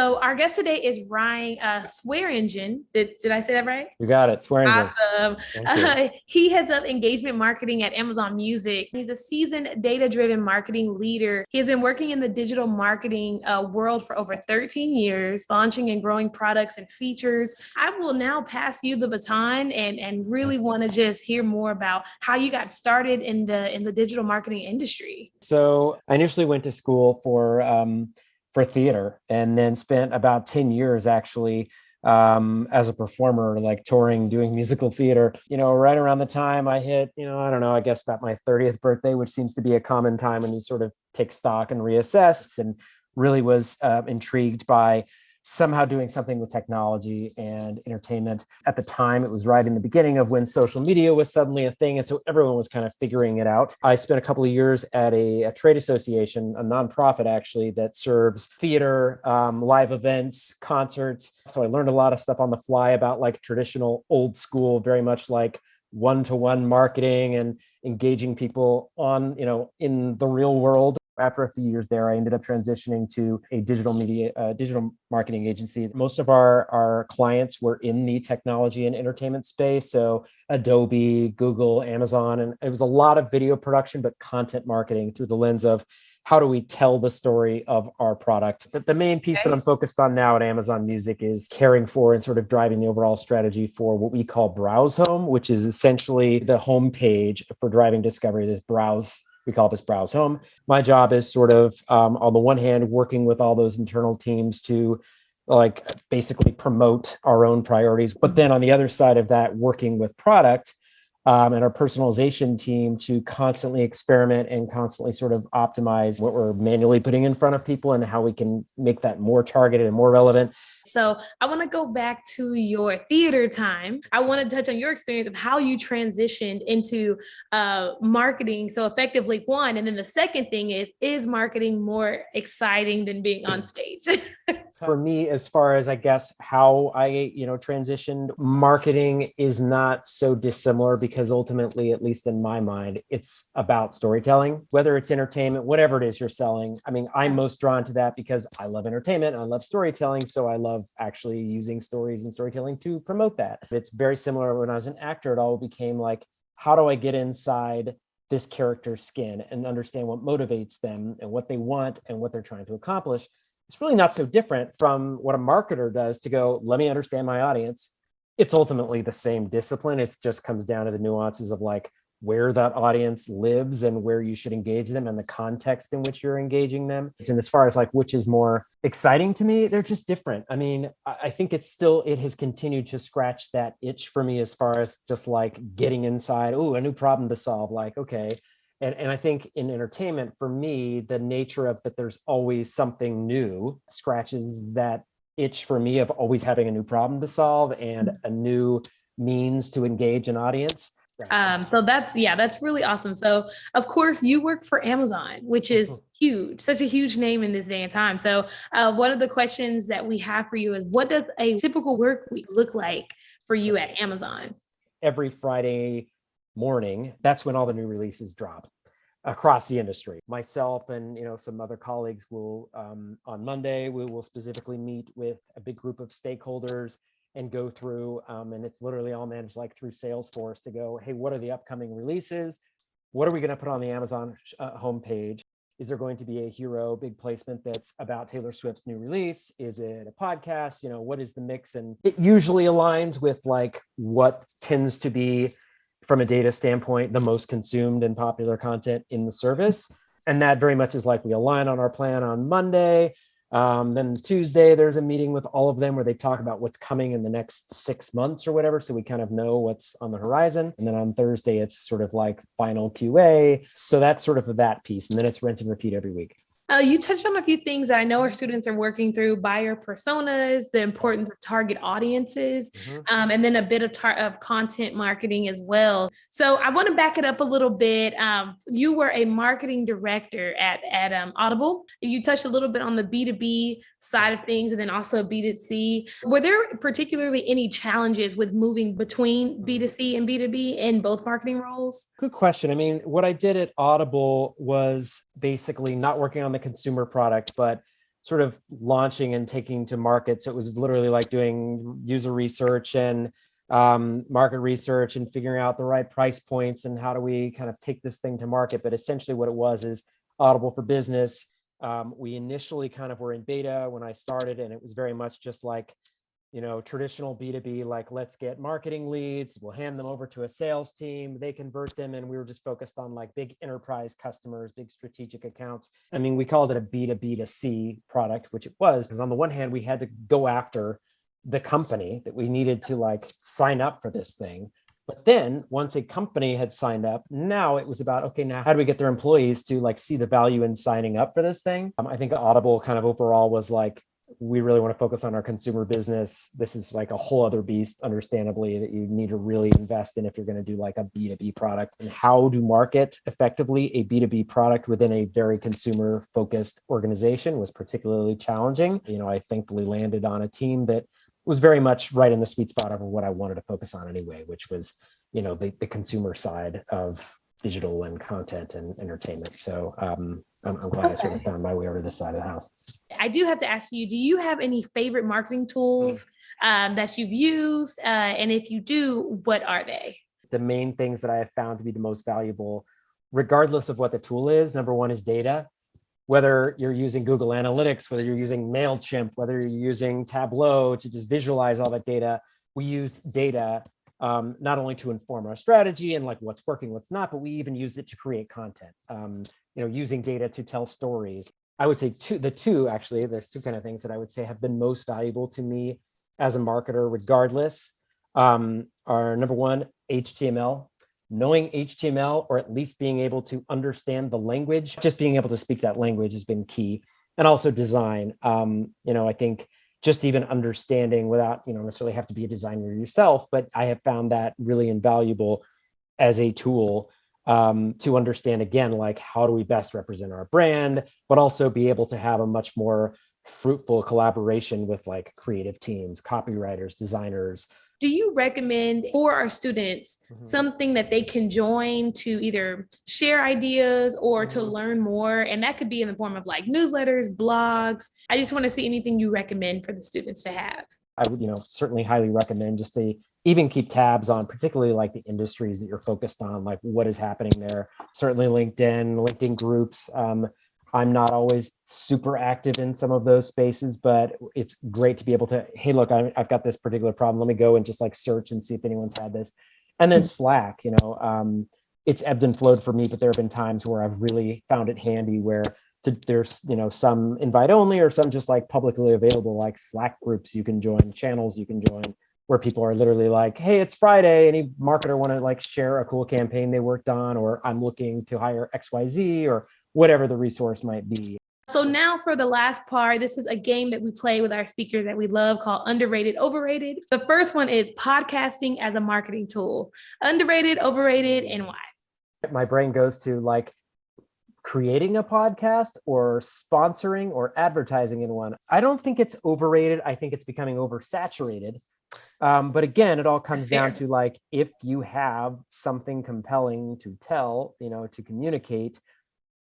So our guest today is Ryan Swearingen. Did I say that right? You got it. Swearingen. Awesome. Thank you. He heads up engagement marketing at Amazon Music. He's a seasoned data-driven marketing leader. He has been working in the digital marketing world for over 13 years, launching and growing products and features. I will now pass you the baton and really want to just hear more about how you got started in the digital marketing industry. So I initially went to school for theater, and then spent about 10 years actually as a performer, like touring, doing musical theater. Right around the time I hit, I don't know, I guess about my 30th birthday, which seems to be a common time when you sort of take stock and reassess, and really was intrigued by somehow doing something with technology and entertainment. At the time, it was right in the beginning of when social media was suddenly a thing. And so everyone was kind of figuring it out. I spent a couple of years at a trade association, a nonprofit actually, that serves theater, live events, concerts. So I learned a lot of stuff on the fly about like traditional old school, very much like one-to-one marketing and engaging people on, in the real world. After a few years there, I ended up transitioning to a digital marketing agency. Most of our clients were in the technology and entertainment space. So Adobe, Google, Amazon, and it was a lot of video production, but content marketing through the lens of how do we tell the story of our product. But the main piece that I'm focused on now at Amazon Music is caring for and sort of driving the overall strategy for what we call Browse Home, which is essentially the homepage for driving discovery. We call this Browse Home. My job is sort of, on the one hand, working with all those internal teams to like basically promote our own priorities. But then on the other side of that, working with product and our personalization team to constantly experiment and constantly sort of optimize what we're manually putting in front of people and how we can make that more targeted and more relevant. So I want to go back to your theater time. I want to touch on your experience of how you transitioned into marketing so effectively, one. And then the second thing is marketing more exciting than being on stage? For me, as far as I guess how I, transitioned, marketing is not so dissimilar because ultimately, at least in my mind, it's about storytelling, whether it's entertainment, whatever it is you're selling. I mean, I'm most drawn to that because I love entertainment. I love storytelling. So I love actually using stories and storytelling to promote that. It's very similar when I was an actor. It all became like, how do I get inside this character's skin and understand what motivates them and what they want and what they're trying to accomplish? It's really not so different from what a marketer does to go, let me understand my audience. It's ultimately the same discipline. It just comes down to the nuances of like where that audience lives and where you should engage them and the context in which you're engaging them. And as far as like which is more exciting to me, they're just different. I mean, I think it has continued to scratch that itch for me as far as just like getting inside, a new problem to solve. Like, okay. And I think in entertainment, for me, the nature of that there's always something new scratches that itch for me of always having a new problem to solve and a new means to engage an audience. So that's really awesome. So of course you work for Amazon, which is huge, such a huge name in this day and time. So one of the questions that we have for you is, what does a typical work week look like for you at Amazon? Every Friday morning, that's when all the new releases drop across the industry. Myself and some other colleagues will on Monday we will specifically meet with a big group of stakeholders and go through and it's literally all managed like through Salesforce to go, hey, what are the upcoming releases? What are we going to put on the Amazon homepage? Is there going to be a hero big placement that's about Taylor Swift's new release? Is it a podcast? What is the mix? And it usually aligns with like what tends to be, from a data standpoint, the most consumed and popular content in the service. And that very much is like we align on our plan on Monday. Then Tuesday, there's a meeting with all of them where they talk about what's coming in the next 6 months or whatever. So we kind of know what's on the horizon. And then on Thursday, it's sort of like final QA. So that's sort of that piece. And then it's rinse and repeat every week. You touched on a few things that I know our students are working through: buyer personas, the importance of target audiences, and then a bit of content marketing as well. So I want to back it up a little bit. You were a marketing director at Audible. You touched a little bit on the B2B side of things and then also B2C. Were there particularly any challenges with moving between B2C and B2B in both marketing roles? Good question. I mean, what I did at Audible was basically not working on the consumer product, but sort of launching and taking to market. So it was literally like doing user research and market research and figuring out the right price points and how do we kind of take this thing to market. But essentially what it was is Audible for Business. We initially kind of were in beta when I started, and it was very much just like, traditional B2B, like let's get marketing leads, we'll hand them over to a sales team, they convert them. And we were just focused on like big enterprise customers, big strategic accounts. I mean, we called it a B2B2C product, which it was, because on the one hand, we had to go after the company that we needed to like sign up for this thing. But then once a company had signed up, now it was about, okay, now how do we get their employees to like see the value in signing up for this thing? I think Audible kind of overall was like, we really want to focus on our consumer business. This is like a whole other beast, understandably, that you need to really invest in if you're going to do like a B2B product. And how to market effectively a B2B product within a very consumer focused organization was particularly challenging. I thankfully landed on a team that was very much right in the sweet spot of what I wanted to focus on anyway, which was, the consumer side of digital and content and entertainment. So I'm glad I sort of found my way over to this side of the house. I do have to ask you, do you have any favorite marketing tools that you've used? And if you do, what are they? The main things that I have found to be the most valuable, regardless of what the tool is, number one is data. Whether you're using Google Analytics, whether you're using MailChimp, whether you're using Tableau to just visualize all that data, we used data not only to inform our strategy and like what's working, what's not, but we even used it to create content. Using data to tell stories. I would say there's two kind of things that I would say have been most valuable to me as a marketer, regardless, are number one, HTML. Knowing HTML, or at least being able to understand the language, just being able to speak that language has been key. And also design. I think just even understanding without, necessarily have to be a designer yourself, but I have found that really invaluable as a tool to understand, again, like how do we best represent our brand, but also be able to have a much more fruitful collaboration with like creative teams, copywriters, designers. Do you recommend for our students something that they can join to either share ideas or to learn more? And that could be in the form of like newsletters, blogs. I just want to see anything you recommend for the students to have. I would, certainly highly recommend just to even keep tabs on particularly like the industries that you're focused on, like what is happening there. Certainly LinkedIn groups. I'm not always super active in some of those spaces, but it's great to be able to, hey, look, I've got this particular problem. Let me go and just like search and see if anyone's had this. And then Slack, it's ebbed and flowed for me, but there have been times where I've really found it handy where there's, some invite only or some just like publicly available, like Slack groups you can join, channels you can join, where people are literally like, hey, it's Friday. Any marketer want to like share a cool campaign they worked on, or I'm looking to hire XYZ, or whatever the resource might be. So now for the last part, this is a game that we play with our speakers that we love called Underrated, Overrated. The first one is podcasting as a marketing tool. Underrated, overrated, and why? My brain goes to like creating a podcast or sponsoring or advertising in one. I don't think it's overrated. I think it's becoming oversaturated. But again, it all comes down to like, if you have something compelling to tell, to communicate,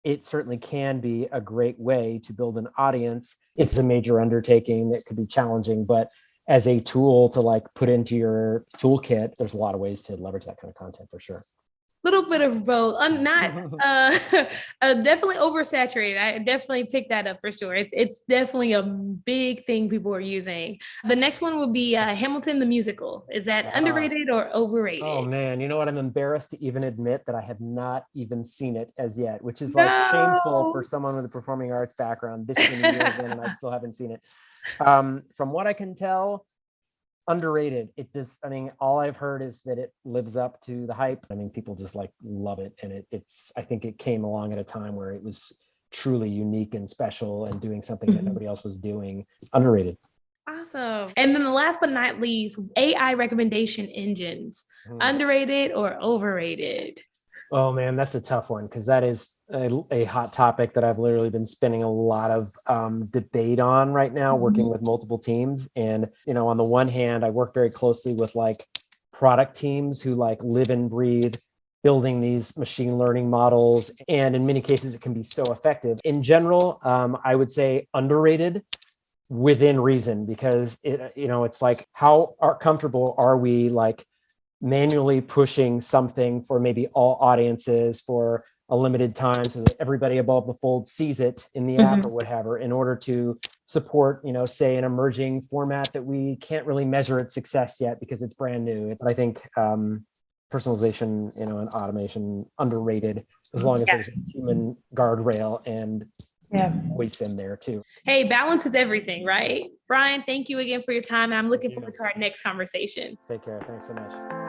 it certainly can be a great way to build an audience. It's a major undertaking that could be challenging, but as a tool to like put into your toolkit, there's a lot of ways to leverage that kind of content for sure. Little bit of both. I'm not definitely oversaturated. I definitely picked that up for sure. It's definitely a big thing people are using. The next one would be Hamilton the musical. Is that underrated or overrated? Oh man, you know what? I'm embarrassed to even admit that I have not even seen it as yet, which is like shameful for someone with a performing arts background this many years in, and I still haven't seen it. From what I can tell, underrated. All I've heard is that it lives up to the hype. People just like love it. And I think it came along at a time where it was truly unique and special and doing something that nobody else was doing. Underrated. Awesome. And then the last but not least, AI recommendation engines. Underrated or overrated? Oh man, that's a tough one, because that is a hot topic that I've literally been spending a lot of debate on right now, working with multiple teams. And, on the one hand, I work very closely with like product teams who like live and breathe building these machine learning models. And in many cases, it can be so effective. In general, I would say underrated within reason, because it's like, how comfortable are we like manually pushing something for maybe all audiences for a limited time so that everybody above the fold sees it in the app or whatever, in order to support, say, an emerging format that we can't really measure its success yet because it's brand new. I think personalization, and automation, underrated, as long as there's a human guardrail and voice in there too. Hey, balance is everything, right? Brian, thank you again for your time. And I'm looking forward to our next conversation. Take care. Thanks so much.